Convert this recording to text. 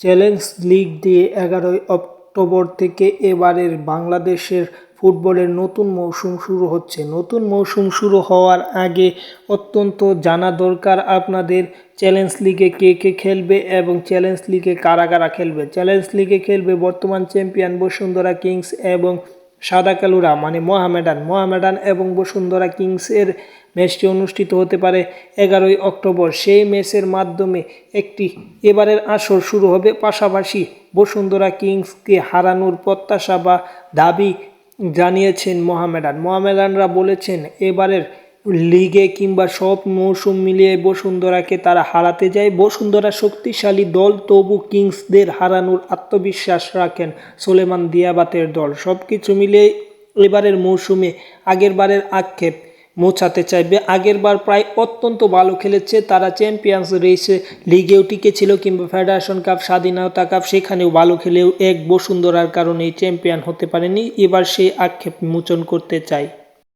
Challenge league দিয়ে 11ই October থেকে এবারের বাংলাদেশের ফুটবলের নতুন মৌসুম শুরু হচ্ছে। নতুন মৌসুম শুরু হওয়ার আগে অত্যন্ত জানা দরকার আপনাদের চ্যালেঞ্জ লিগে কে কে খেলবে এবং চ্যালেঞ্জ লিগে কারা কারা খেলবে। চ্যালেঞ্জ লিগে খেলবে বর্তমান চ্যাম্পিয়ন বসুন্ধরা কিংস এবং সাদা কালুরা মানে মোহামেডান এবং বসুন্ধরা কিংসের ম্যাচটি অনুষ্ঠিত হতে পারে 11ই অক্টোবর। সেই ম্যাচের মাধ্যমে একটি এবারের আসর শুরু হবে, পাশাপাশি বসুন্ধরা কিংসকে হারানোর প্রত্যাশা বা দাবি জানিয়েছেন মোহামেডানরা বলেছেন এবারের লিগে কিংবা সব মৌসুম মিলিয়ে বসুন্ধরাকে তারা হারাতে যায়। বসুন্ধরা শক্তিশালী দল, তবু কিংসদের হারানোর আত্মবিশ্বাস রাখেন সুলেমান দিয়াবাতের দল। সব কিছু মিলিয়ে এবারের মৌসুমে আগেরবারের আক্ষেপ মোছাতে চাইবে। আগেরবার প্রায় অত্যন্ত ভালো খেলেছে তারা, চ্যাম্পিয়ন্স রেসে লিগেও টিকেছিল কিংবা ফেডারেশন কাপ, স্বাধীনতা কাপ সেখানেও ভালো খেলেও এক বসুন্ধরার কারণে চ্যাম্পিয়ন হতে পারেনি। এবার সেই আক্ষেপ মোচন করতে চাই।